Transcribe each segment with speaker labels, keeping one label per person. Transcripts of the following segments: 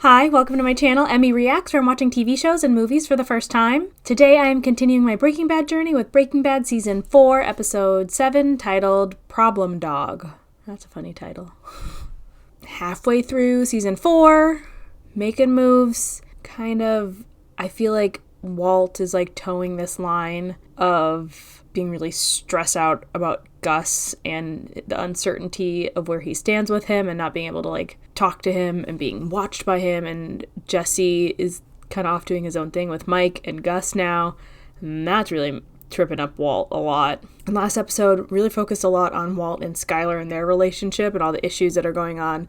Speaker 1: Hi, welcome to my channel, Emmy Reacts, where I'm watching TV shows and movies for the first time. Today I am continuing my Breaking Bad journey with Breaking Bad Season 4, Episode 7, titled Problem Dog. That's a funny title. Halfway through Season 4, making moves, I feel like Walt is towing this line of being really stressed out about Gus and the uncertainty of where he stands with him and not being able to talk to him and being watched by him, and Jesse is kind of off doing his own thing with Mike and Gus now, and that's really tripping up Walt a lot. And last episode really focused a lot on Walt and Skylar and their relationship and all the issues that are going on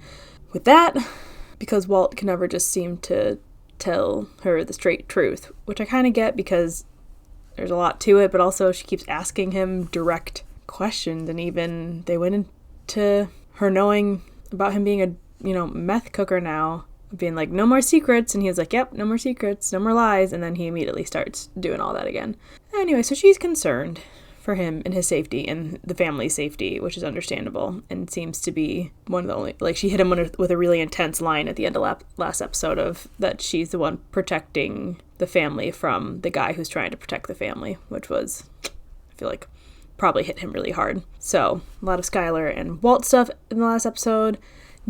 Speaker 1: with that, because Walt can never just seem to tell her the straight truth, which I kind of get because there's a lot to it, but also she keeps asking him direct questions, and even they went into her knowing about him being a meth cooker now, being like, no more secrets, and he was like, yep, no more secrets, no more lies, and then he immediately starts doing all that again. Anyway, so she's concerned for him and his safety and the family's safety, which is understandable, and seems to be one of the only, she hit him with a really intense line at the end of last episode of that she's the one protecting the family from the guy who's trying to protect the family, which was, I feel like, probably hit him really hard. So a lot of Skylar and Walt stuff in the last episode.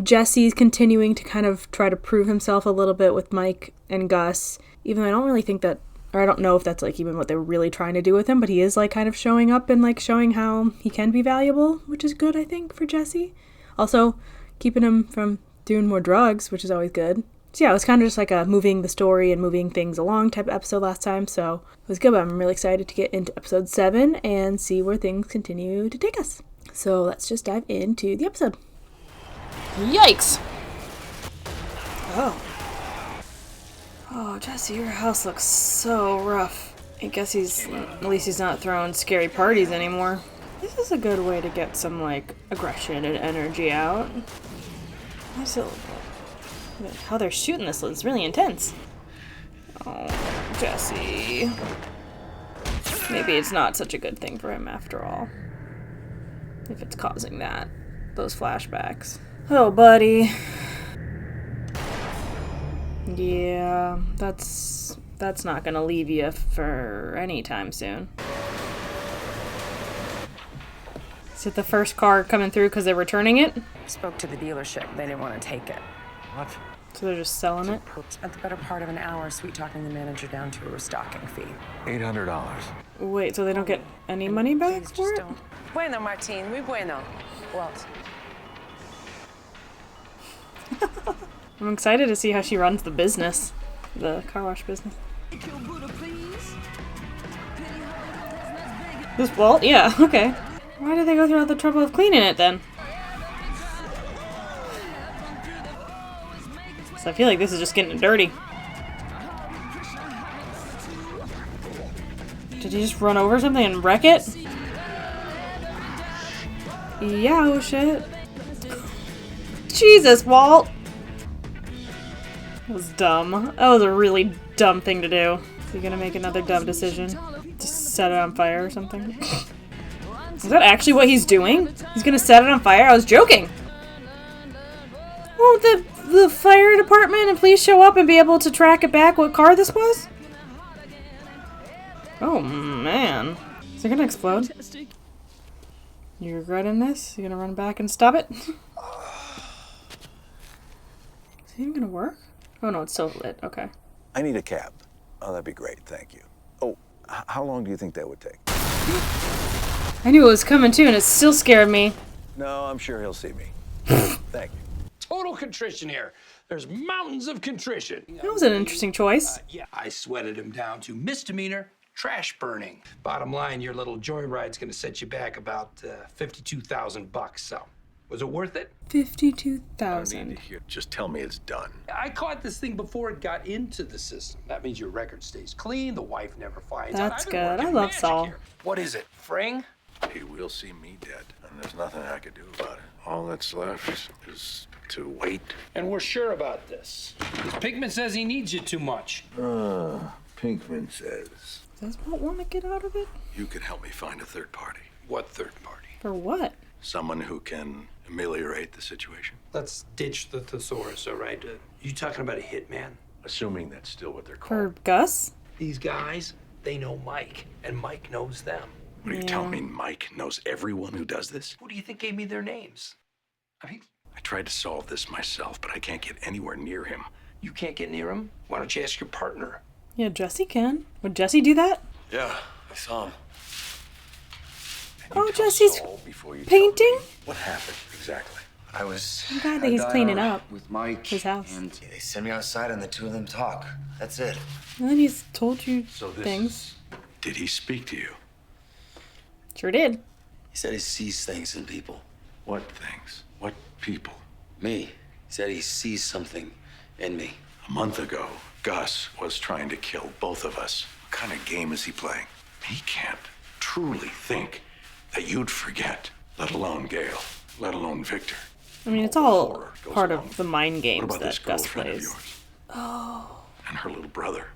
Speaker 1: Jesse's continuing to kind of try to prove himself a little bit with Mike and Gus, even though I don't really think that, or I don't know if that's even what they were really trying to do with him, but he is kind of showing up and showing how he can be valuable, which is good, I think, for Jesse. Also keeping him from doing more drugs, which is always good. So yeah, it was kind of just a moving the story and moving things along type of episode last time, so it was good, but I'm really excited to get into episode 7 and see where things continue to take us. So let's just dive into the episode. Yikes! Oh, Jesse, your house looks so rough. I guess at least he's not throwing scary parties anymore. This is a good way to get some, aggression and energy out. How they're shooting this is really intense. Oh, Jesse. Maybe it's not such a good thing for him after all, if it's causing those flashbacks. Oh, buddy. Yeah, that's not gonna leave you for any time soon. Is it the first car coming through because they're returning it?
Speaker 2: Spoke to the dealership. They didn't want to take it.
Speaker 3: What?
Speaker 1: So they're just selling it?
Speaker 2: Spent the better part of an hour sweet-talking the manager down to a restocking fee.
Speaker 3: $800.
Speaker 1: Wait, so they don't get any money back
Speaker 2: Please,
Speaker 1: for
Speaker 2: just
Speaker 1: it?
Speaker 2: don't. Bueno, Martin. Muy bueno. Walt.
Speaker 1: I'm excited to see how she runs the business. The car wash business. This Walt? Yeah, okay. Why did they go through all the trouble of cleaning it then? So I feel like this is just getting dirty. Did he just run over something and wreck it? Yeah, oh shit. Jesus, Walt! That was dumb. That was a really dumb thing to do. Is he gonna make another dumb decision? Just set it on fire or something? Is that actually what he's doing? He's gonna set it on fire? I was joking! Won't the fire department and police show up and be able to track it back what car this was? Oh man. Is it gonna explode? You regretting this? You gonna run back and stop it? Is it even gonna work? Oh no, it's still lit. Okay.
Speaker 3: I need a cab. Oh, that'd be great. Thank you. Oh, how long do you think that would take?
Speaker 1: I knew it was coming too, and it still scared me.
Speaker 3: No, I'm sure he'll see me. Thank you.
Speaker 4: Total contrition here. There's mountains of contrition.
Speaker 1: That was an interesting choice.
Speaker 4: Yeah, I sweated him down to misdemeanor trash burning. Bottom line, your little joyride's gonna set you back about $52,000. So, was it worth it?
Speaker 1: 52,000.
Speaker 3: Just tell me it's done.
Speaker 4: I caught this thing before it got into the system. That means your record stays clean. The wife never finds out.
Speaker 1: That's
Speaker 4: I've been
Speaker 1: good.
Speaker 4: working
Speaker 1: I love
Speaker 4: magic
Speaker 1: Saul.
Speaker 4: here. What is it, Fring?
Speaker 3: He will see me dead, and there's nothing I could do about it. All that's left is to wait.
Speaker 4: And we're sure about this. Because Pinkman says he needs you too much.
Speaker 3: Pinkman says
Speaker 1: Does Walt want to get out of it?
Speaker 3: you can help me find a third party.
Speaker 4: What third party?
Speaker 1: For what?
Speaker 3: Someone who can ameliorate the situation.
Speaker 4: Let's ditch the thesaurus, all right? You talking about a hitman?
Speaker 3: Assuming that's still what they're
Speaker 1: For
Speaker 3: called.
Speaker 1: Gus?
Speaker 4: These guys, they know Mike, and Mike knows them.
Speaker 3: What are you telling me? Mike knows everyone who does this?
Speaker 4: Who do you think gave me their names? I mean,
Speaker 3: I tried to solve this myself, but I can't get anywhere near him.
Speaker 4: you can't get near him? Why don't you ask your partner?
Speaker 1: Yeah, Jesse can. Would Jesse do that?
Speaker 5: Yeah, I saw him.
Speaker 3: And you
Speaker 1: Oh,
Speaker 3: tell
Speaker 1: Jesse's
Speaker 3: Saul before you
Speaker 1: painting?
Speaker 3: tell me what happened exactly.
Speaker 5: I was.
Speaker 1: I'm glad that he's cleaning up
Speaker 5: with Mike.
Speaker 1: his house.
Speaker 5: And they sent me outside, and the two of them talk. That's it.
Speaker 1: And then he's told you
Speaker 3: So this
Speaker 1: things.
Speaker 3: Did he speak to you?
Speaker 1: Sure did.
Speaker 5: He said he sees things in people.
Speaker 3: What things? What people?
Speaker 5: Me. He said he sees something in me.
Speaker 3: A month ago, Gus was trying to kill both of us. What kind of game is he playing? He can't truly think that you'd forget, let alone Gail, let alone Victor.
Speaker 1: I mean, it's
Speaker 3: All the
Speaker 1: all
Speaker 3: horror goes
Speaker 1: part
Speaker 3: along
Speaker 1: of the
Speaker 3: with it.
Speaker 1: mind
Speaker 3: What
Speaker 1: games
Speaker 3: about this
Speaker 1: that Gus
Speaker 3: girlfriend of
Speaker 1: plays.
Speaker 3: yours? Oh. And her little brother.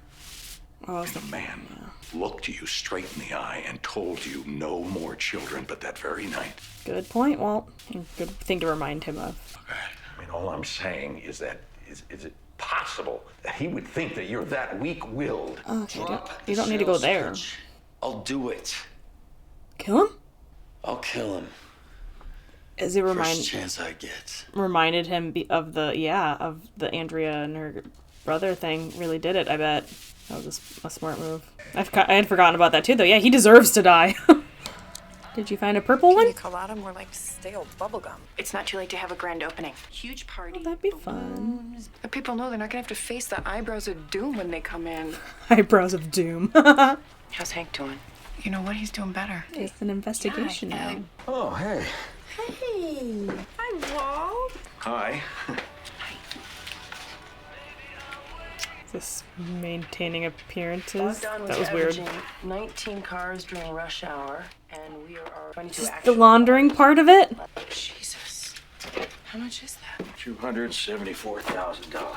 Speaker 1: Oh,
Speaker 3: And a man looked you straight in the eye and told you no more children, but that very night.
Speaker 1: good point, Walt. Good thing to remind him of.
Speaker 3: I mean, all I'm saying is that, is it possible that he would think that you're that weak-willed?
Speaker 1: Okay,
Speaker 5: Drop
Speaker 1: you
Speaker 5: the
Speaker 1: don't need to go
Speaker 5: sales
Speaker 1: there.
Speaker 5: pitch. I'll do it.
Speaker 1: Kill him?
Speaker 5: I'll kill him.
Speaker 1: As it
Speaker 5: First chance I get.
Speaker 1: reminded him of the Andrea and her brother thing. Really did it, I bet. That was a smart move. I had forgotten about that too, though. Yeah, he deserves to die. Did you find a purple
Speaker 2: Can
Speaker 1: one?
Speaker 2: you colada more like stale bubblegum? It's not too late to have a grand opening. Huge party.
Speaker 1: Oh, that'd be fun.
Speaker 2: The people know they're not gonna have to face the eyebrows of doom when they come in.
Speaker 1: Eyebrows of doom.
Speaker 2: How's Hank doing? You know what? He's doing better.
Speaker 1: It's an investigation now.
Speaker 3: Oh, hey.
Speaker 2: Hey. Hi, Walt.
Speaker 3: Hi.
Speaker 1: Just maintaining appearances.
Speaker 2: Done
Speaker 1: That was weird.
Speaker 2: averaging 19 cars during rush hour, and we are going to
Speaker 1: Just
Speaker 2: actually...
Speaker 1: the laundering part of it?
Speaker 2: Jesus. How much is that?
Speaker 3: $274,000,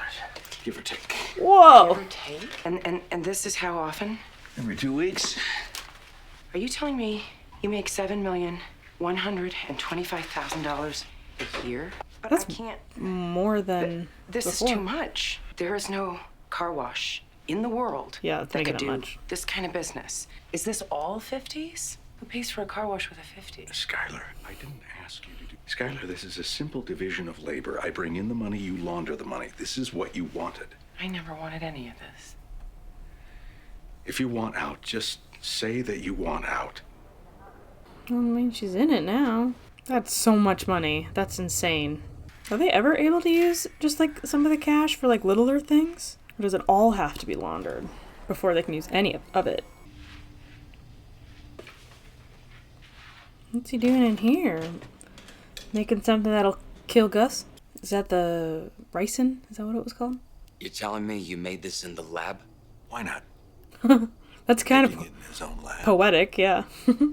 Speaker 3: give or take.
Speaker 1: Whoa.
Speaker 2: Take? And this is how often?
Speaker 3: Every 2 weeks.
Speaker 2: Are you telling me you make $7,125,000 a year? But
Speaker 1: That's
Speaker 2: I can't.
Speaker 1: More than
Speaker 2: This
Speaker 1: before.
Speaker 2: is too much. There is no car wash in the world
Speaker 1: Yeah, it's
Speaker 2: that
Speaker 1: making
Speaker 2: could
Speaker 1: it
Speaker 2: do
Speaker 1: much.
Speaker 2: this kind of business. Is this all 50s? Who pays for a car wash with a 50?
Speaker 3: Skylar, I didn't ask you to do. Skylar, this is a simple division of labor. I bring in the money, you launder the money. This is what you wanted.
Speaker 2: I never wanted any of this.
Speaker 3: If you want out, just say that you want out.
Speaker 1: I mean, she's in it now. That's so much money. That's insane. Are they ever able to use just like some of the cash for like littler things? Or does it all have to be laundered before they can use any of it? What's he doing in here? Making something that'll kill Gus? Is that the ricin? Is that what it was called?
Speaker 5: You're telling me you made this in the lab?
Speaker 3: Why not?
Speaker 1: That's kind
Speaker 3: Making
Speaker 1: of
Speaker 3: it in his own lab
Speaker 1: poetic, yeah.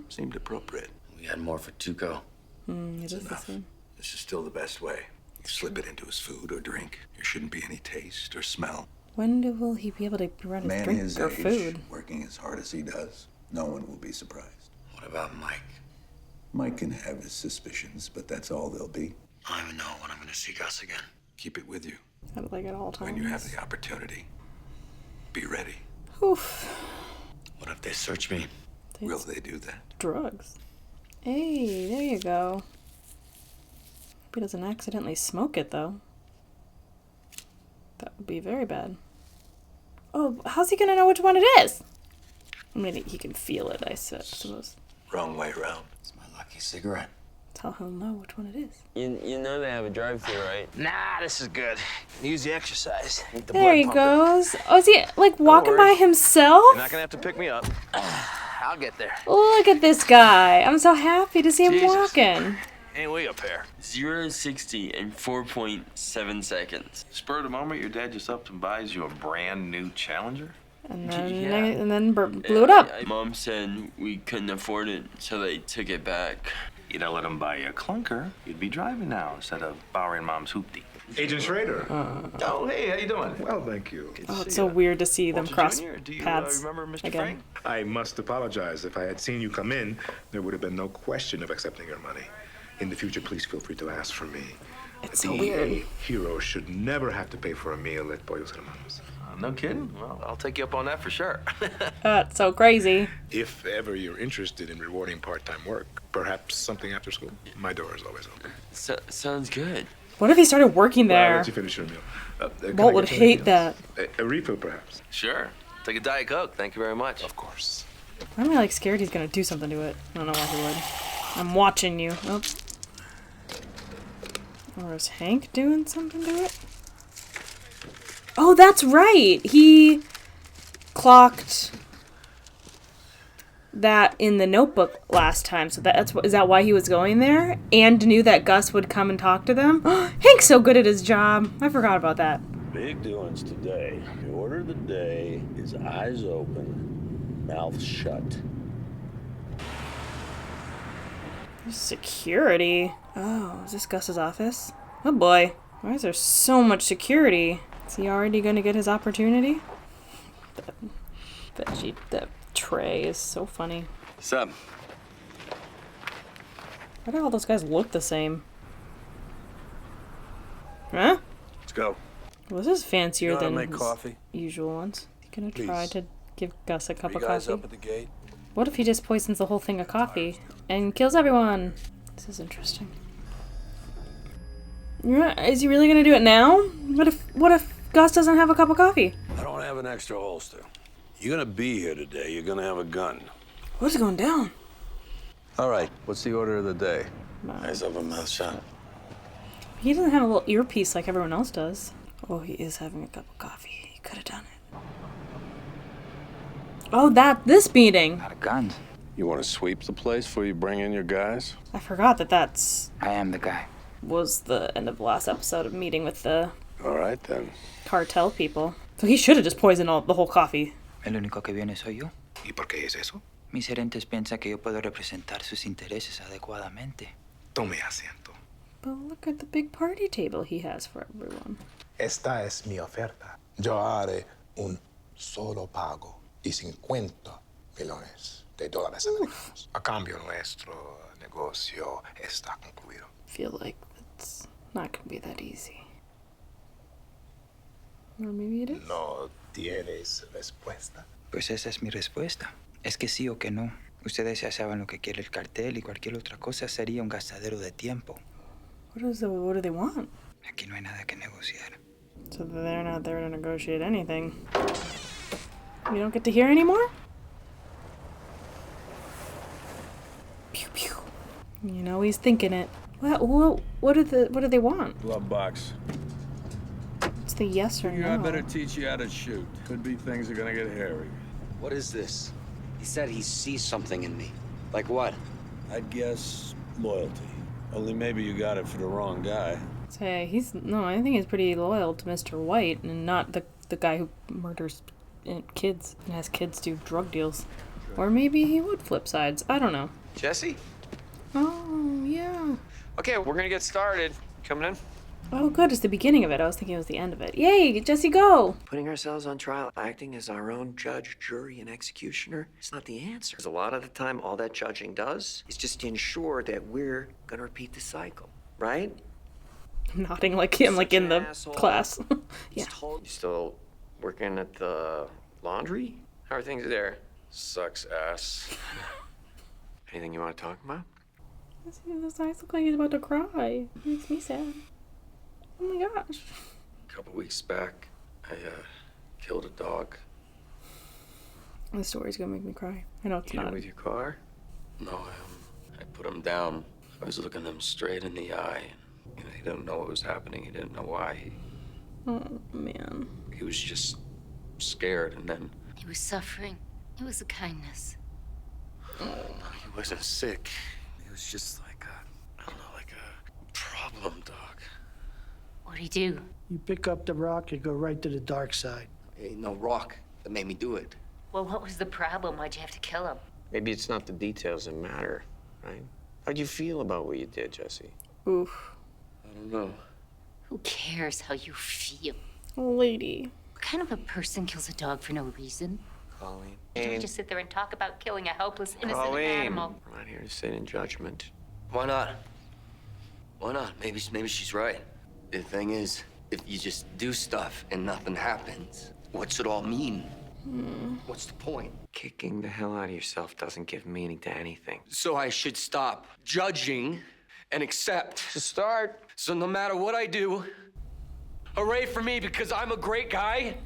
Speaker 3: seemed appropriate.
Speaker 5: We had more for Tuco.
Speaker 1: It is the
Speaker 3: Enough.
Speaker 1: same.
Speaker 3: This is still the best way. You slip it into his food or drink. There shouldn't be any taste or smell.
Speaker 1: When will he be able to run his
Speaker 3: Man
Speaker 1: drink
Speaker 3: his
Speaker 1: or
Speaker 3: age,
Speaker 1: food?
Speaker 3: working as hard as he does, no one will be surprised.
Speaker 5: What about Mike?
Speaker 3: Mike can have his suspicions, but that's all they'll be.
Speaker 5: I don't even know when I'm gonna see Gus again.
Speaker 3: Keep it with you
Speaker 1: Like at all times.
Speaker 3: when you have the opportunity. Be ready.
Speaker 1: Oof.
Speaker 5: What if they search me?
Speaker 3: Will they do that?
Speaker 1: Drugs. Hey, there you go. Hope he doesn't accidentally smoke it, though. That would be very bad. Oh, how's he gonna know which one it is? I mean, he can feel it, I suppose.
Speaker 3: Wrong way around.
Speaker 5: It's my lucky cigarette.
Speaker 1: That's how he'll know which one it is.
Speaker 6: You know they have a drive-thru, right?
Speaker 7: Nah, this is good. Use the exercise. Ain't the
Speaker 1: There
Speaker 7: blood
Speaker 1: he
Speaker 7: pumping.
Speaker 1: goes. Oh, is he, like, walking
Speaker 7: worry.
Speaker 1: by himself?
Speaker 7: You're not gonna have to pick me up. I'll get there.
Speaker 1: Look at this guy. I'm so happy to see him
Speaker 7: Jesus.
Speaker 1: walking.
Speaker 7: Ain't we up here?
Speaker 6: 0-60 in 4.7 seconds.
Speaker 8: Spur of the moment, your dad just up and buys you a brand new Challenger?
Speaker 1: And then,
Speaker 6: Yeah.
Speaker 1: blew it up.
Speaker 6: Mom said we couldn't afford it, so they took it back.
Speaker 8: You'd have let him buy you a clunker. You'd be driving now instead of borrowing Mom's hoopty.
Speaker 9: Agent Schrader.
Speaker 8: Oh, hey, how you doing?
Speaker 9: Well, thank you.
Speaker 1: Oh, it's so weird to see them
Speaker 8: Walter
Speaker 1: cross
Speaker 8: Jr., do you
Speaker 1: paths
Speaker 8: remember Mr.
Speaker 1: again.
Speaker 8: Frank?
Speaker 9: I must apologize. If I had seen you come in, there would have been no question of accepting your money. In the future, please feel free to ask for me.
Speaker 1: It's so weird.
Speaker 9: A hero should never have to pay for a meal at Pollos Hermanos.
Speaker 8: No kidding? Well, I'll take you up on that for sure.
Speaker 1: That's so crazy.
Speaker 9: If ever you're interested in rewarding part-time work, perhaps something after school, my door is always open.
Speaker 6: Sounds good.
Speaker 1: What if he started working
Speaker 9: Well, I'll
Speaker 1: there?
Speaker 9: let you finish your meal. Can
Speaker 1: Walt
Speaker 9: I
Speaker 1: would
Speaker 9: get you anything
Speaker 1: hate that.
Speaker 9: else? A refill, perhaps.
Speaker 8: Sure. Take a Diet Coke. Thank you very much.
Speaker 9: Of course.
Speaker 1: Why am I like scared he's gonna do something to it? I don't know why he would. I'm watching you. Oh. Or is Hank doing something to it? Oh, that's right! He clocked that in the notebook last time, so is that why he was going there? And knew that Gus would come and talk to them? Hank's so good at his job. I forgot about that.
Speaker 10: Big doings today. The order of the day is eyes open, mouth shut.
Speaker 1: Security? Oh, is this Gus's office? Oh boy. Why is there so much security? Is he already gonna get his opportunity? That tray is so funny.
Speaker 5: What's up?
Speaker 1: Why do all those guys look the same? Huh?
Speaker 10: Let's go.
Speaker 1: Well, this is fancier than
Speaker 10: make
Speaker 1: his
Speaker 10: coffee?
Speaker 1: usual ones. You gonna
Speaker 10: Please.
Speaker 1: try to give Gus a cup
Speaker 10: You
Speaker 1: of
Speaker 10: guys
Speaker 1: coffee?
Speaker 10: up at the gate?
Speaker 1: What if he just poisons the whole thing of coffee and kills everyone? This is interesting. Is he really gonna do it now? What if Gus doesn't have a cup of coffee?
Speaker 10: I don't have an extra holster. You're gonna be here today. You're gonna have a gun.
Speaker 1: What's going down?
Speaker 10: All right. What's the order of the day?
Speaker 5: Eyes open, mouth shut.
Speaker 1: He doesn't have a little earpiece like everyone else does. Oh, he is having a cup of coffee. He could have done it. Oh, this meeting.
Speaker 11: Out of guns.
Speaker 10: You want to sweep the place before you bring in your guys?
Speaker 1: I forgot that's
Speaker 11: I am the guy.
Speaker 1: was the end of the last episode of meeting with the
Speaker 10: All right, then.
Speaker 1: cartel people. So he should have just poisoned the whole coffee.
Speaker 11: El único que viene soy yo.
Speaker 9: ¿Y por qué es eso?
Speaker 11: Mis gerentes piensan que yo puedo representar sus intereses adecuadamente.
Speaker 9: Tome asiento.
Speaker 1: But look at the big party table he has for everyone.
Speaker 9: Esta es mi oferta. Yo haré un solo pago y 50 millones de dólares americanos. A cambio, nuestro negocio está concluido.
Speaker 1: I feel like it's not gonna be that easy. Or maybe it is.
Speaker 9: ¿No tienes respuesta?
Speaker 11: Pues esa es mi respuesta. Es que sí o que no. Ustedes ya saben lo que quiere el cartel y cualquier otra cosa sería un gastadero de tiempo.
Speaker 1: What do they want?
Speaker 11: Aquí no hay nada que negociar.
Speaker 1: So they're not there to negotiate anything. You don't get to hear anymore? Pew pew. You know he's thinking it. What do they want?
Speaker 10: Glove box.
Speaker 1: It's the yes or no.
Speaker 10: I better teach you how to shoot. Could be things are gonna get hairy.
Speaker 7: What is this? He said he sees something in me. Like what?
Speaker 10: I'd guess loyalty. Only maybe you got it for the wrong guy.
Speaker 1: Say I think he's pretty loyal to Mr. White and not the guy who murders kids and has kids do drug deals. Or maybe he would flip sides. I don't know.
Speaker 7: Jesse?
Speaker 1: Oh, yeah.
Speaker 7: Okay, we're gonna get started. Coming in?
Speaker 1: Oh, good. It's the beginning of it. I was thinking it was the end of it. Yay, Jesse, go!
Speaker 12: Putting ourselves on trial, acting as our own judge, jury, and executioner is not the answer. Because a lot of the time, all that judging does is just to ensure that we're gonna repeat the cycle, right?
Speaker 1: I'm nodding like him, like in the
Speaker 12: asshole.
Speaker 1: class. Yeah.
Speaker 12: You still working at the laundry? How are things there?
Speaker 7: Sucks ass.
Speaker 12: Anything you want to talk about?
Speaker 1: His eyes look like he's about to cry. It makes me sad. Oh my gosh.
Speaker 12: A couple weeks back, I killed a dog.
Speaker 1: This story's gonna make me cry. I know it's
Speaker 12: You
Speaker 1: not.
Speaker 12: with your car?
Speaker 7: No, I put him down. I was looking him straight in the eye. He didn't know what was happening. He didn't know why.
Speaker 1: Oh, man.
Speaker 7: He was just scared, and then
Speaker 13: He was suffering. It was a kindness.
Speaker 7: he wasn't sick. He was just like a problem dog.
Speaker 13: What'd he do?
Speaker 14: You pick up the rock, you go right to the dark side.
Speaker 7: Ain't no rock that made me do it.
Speaker 13: Well, what was the problem? Why'd you have to kill him?
Speaker 12: Maybe it's not the details that matter, right? How'd you feel about what you did, Jesse?
Speaker 1: Oof.
Speaker 7: I don't know.
Speaker 13: Who cares how you feel?
Speaker 1: Lady.
Speaker 13: What kind of a person kills a dog for no reason?
Speaker 12: Colleen.
Speaker 13: Don't just sit there and talk about killing a helpless, innocent
Speaker 12: Colleen.
Speaker 13: animal.
Speaker 12: We're not here to sit in judgment.
Speaker 7: Why not? Why not? Maybe she's right. The thing is, if you just do stuff and nothing happens, what's it all mean? What's the point?
Speaker 12: Kicking the hell out of yourself doesn't give meaning to anything.
Speaker 7: So I should stop judging and accept.
Speaker 12: To start.
Speaker 7: So no matter what I do, hooray for me because I'm a great guy.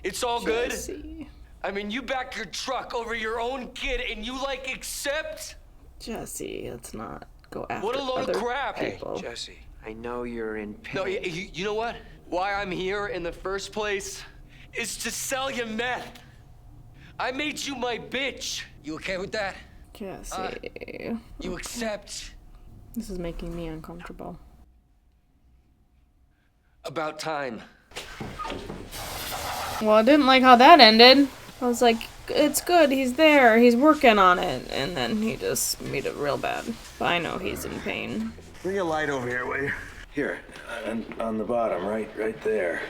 Speaker 7: It's all good.
Speaker 1: Jesse.
Speaker 7: I mean, you back your truck over your own kid and you accept?
Speaker 1: Jesse, let's not go after
Speaker 7: What a load
Speaker 1: other
Speaker 7: of crap.
Speaker 1: people.
Speaker 12: Hey, Jesse, I know you're in pain.
Speaker 7: No, you know what? Why I'm here in the first place is to sell you meth. I made you my bitch. You okay with that?
Speaker 1: Jesse.
Speaker 7: You accept?
Speaker 1: This is making me uncomfortable.
Speaker 7: About time.
Speaker 1: Well, I didn't like how that ended. I was like, it's good, he's there, he's working on it. And then he just made it real bad. But I know he's in pain.
Speaker 8: Bring a light over here, will you? Here, on the bottom, right there.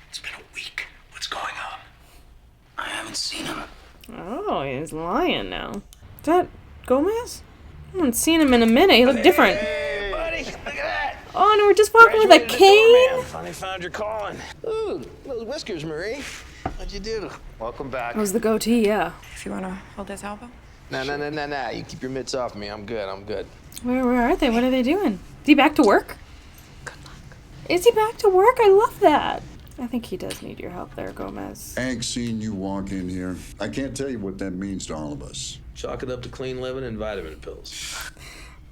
Speaker 3: It's been a week. What's going on?
Speaker 5: I haven't seen him.
Speaker 1: Oh, he's lying now. Is that Gomez? I haven't seen him in a minute. He looked different.
Speaker 8: Hey, buddy, look at that.
Speaker 1: Oh, and we're just walking with a cane?
Speaker 8: Finally found your calling. Ooh, those whiskers, Marie. What'd you do? Welcome back.
Speaker 1: It was the goatee, yeah.
Speaker 2: If you want to hold his elbow.
Speaker 4: Nah. You keep your mitts off me. I'm good.
Speaker 1: Where are they? What are they doing? Is he back to work? Good luck. Is he back to work? I love that. I think he does need your help there, Gomez.
Speaker 15: Hank seen you walk in here. I can't tell you what that means to all of us.
Speaker 8: Chalk it up to clean living and vitamin pills.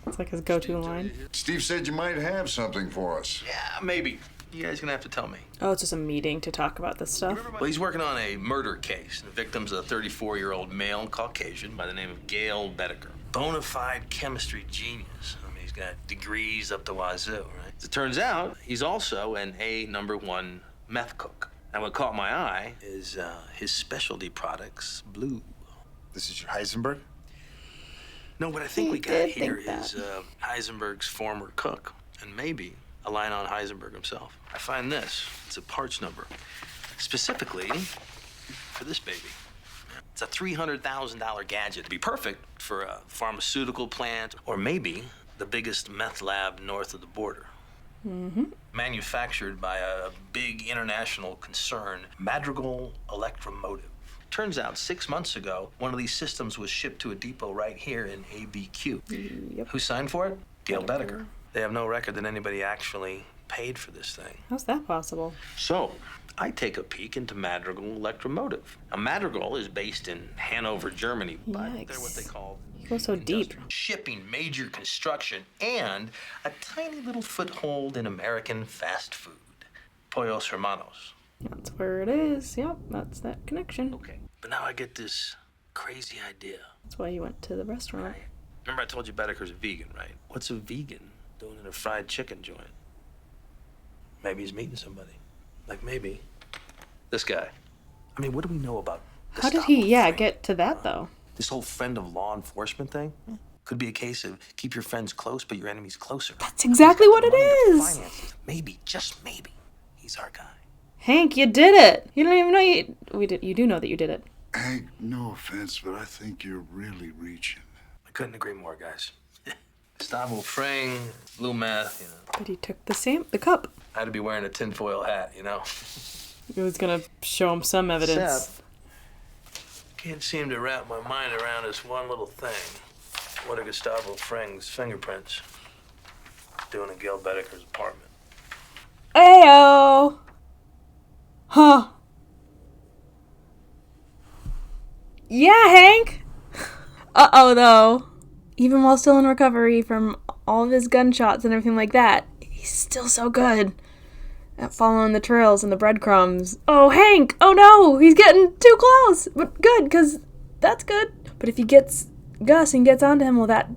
Speaker 1: That's like his go-to line.
Speaker 15: Steve said you might have something for us.
Speaker 8: Yeah, maybe. You guys gonna have to tell me.
Speaker 1: Oh, it's just a meeting to talk about this stuff.
Speaker 8: Well, he's working on a murder case. The victim's a 34-year-old male Caucasian by the name of Gail Bedecker. Bona fide chemistry genius. I mean, he's got degrees up the wazoo, right? As it turns out, he's also an #1 meth cook. And what caught my eye is his specialty products, blue.
Speaker 9: This is your Heisenberg?
Speaker 8: No, what I think we got here is Heisenberg's former cook, and maybe a line on Heisenberg himself. I find this. It's a parts number, specifically for this baby. It's a $300,000 gadget. It'd be perfect for a pharmaceutical plant, or maybe the biggest meth lab north of the border.
Speaker 1: Mm-hmm.
Speaker 8: Manufactured by a big international concern, Madrigal Electromotive. Turns out 6 months ago, one of these systems was shipped to a depot right here in ABQ.
Speaker 1: Yep.
Speaker 8: Who signed for it? Gail Bedecker. They have no record that anybody actually paid for this thing.
Speaker 1: How's that possible?
Speaker 8: So, I take a peek into Madrigal Electromotive. Now, Madrigal is based in Hanover, Germany, but they're what they call
Speaker 1: You go so deep.
Speaker 8: shipping, major construction, and a tiny little foothold in American fast food. Pollos Hermanos.
Speaker 1: That's where it is. Yep, that's that connection.
Speaker 8: Okay, but now I get this crazy idea.
Speaker 1: That's why you went to the restaurant.
Speaker 8: Remember I told you Bedecker's a vegan, right? What's a vegan doing in a fried chicken joint? Maybe he's meeting somebody. Like maybe this guy. I mean, what do we know about this?
Speaker 1: How did he, get to that, though?
Speaker 8: This whole friend of law enforcement thing? Could be a case of keep your friends close, but your enemies closer.
Speaker 1: That's exactly what it is.
Speaker 8: Maybe, just maybe, he's our guy.
Speaker 1: Hank, you did it. You don't even know you do know that you did it.
Speaker 15: Hank, no offense, but I think you're really reaching.
Speaker 8: I couldn't agree more, guys. Gustavo Fring, blue meth,
Speaker 1: But he took the cup.
Speaker 8: I had to be wearing a tinfoil hat,
Speaker 1: He was gonna show him some evidence.
Speaker 8: Can't seem to wrap my mind around this one little thing. What are Gustavo Fring's fingerprints doing in Gail Bedecker's apartment?
Speaker 1: Ayo! Huh. Yeah, Hank! Uh-oh, though. Even while still in recovery from all of his gunshots and everything like that, he's still so good at following the trails and the breadcrumbs. Oh, Hank! Oh, no! He's getting too close! But good, because that's good. But if he gets Gus and gets onto him, will that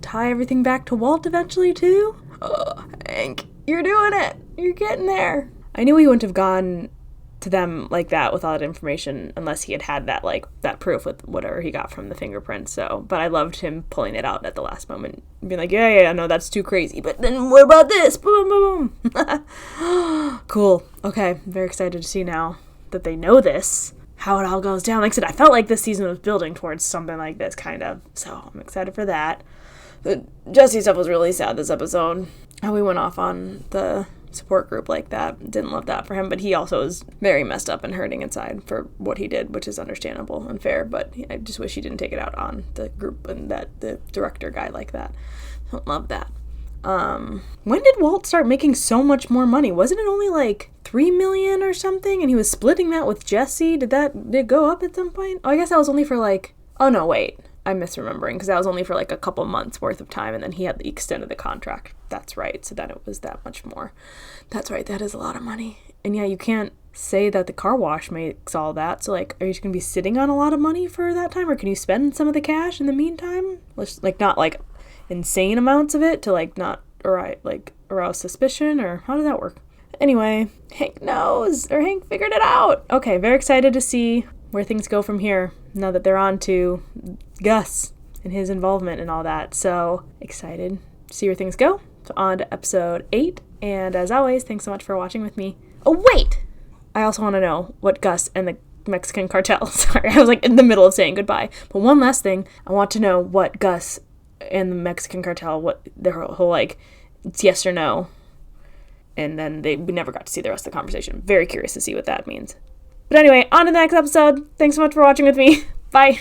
Speaker 1: tie everything back to Walt eventually, too? Oh, Hank, you're doing it! You're getting there! I knew he wouldn't have gone to them like that with all that information unless he had that that proof with whatever he got from the fingerprints. But I loved him pulling it out at the last moment, being like, yeah, no, that's too crazy, but then what about this? Boom, boom, boom. Cool. Okay, I'm very excited to see now that they know this, how it all goes down. Like I said, I felt like this season was building towards something like this, kind of, so I'm excited for that. The Jesse stuff was really sad this episode. how he went off on the support group like that. Didn't love that for him, but he also is very messed up and hurting inside for what he did, which is understandable and fair, but I just wish he didn't take it out on the group and the director guy like that. Don't love that. When did Walt start making so much more money? Wasn't it only like $3 million or something? And he was splitting that with Jesse. Did it go up at some point? Oh, I guess that was only for like, oh no, wait. I'm misremembering, because that was only for like a couple months worth of time, and then he had extended the contract. That's right. So then it was that much more. That's right. That is a lot of money. And yeah, you can't say that the car wash makes all that. So like, are you just going to be sitting on a lot of money for that time, or can you spend some of the cash in the meantime? Like not like insane amounts of it to like not arouse suspicion, or how does that work? Anyway, Hank knows, or Hank figured it out. Okay, very excited to see where things go from here now that they're on to Gus and his involvement and all that. So excited to see where things go. So on to episode 8. And as always, thanks so much for watching with me. Oh, wait! I also want to know what Gus and the Mexican cartel, sorry, I was like in the middle of saying goodbye. But one last thing, I want to know what Gus and the Mexican cartel, what their whole like, it's yes or no. And then we never got to see the rest of the conversation. Very curious to see what that means. But anyway, on to the next episode. Thanks so much for watching with me. Bye.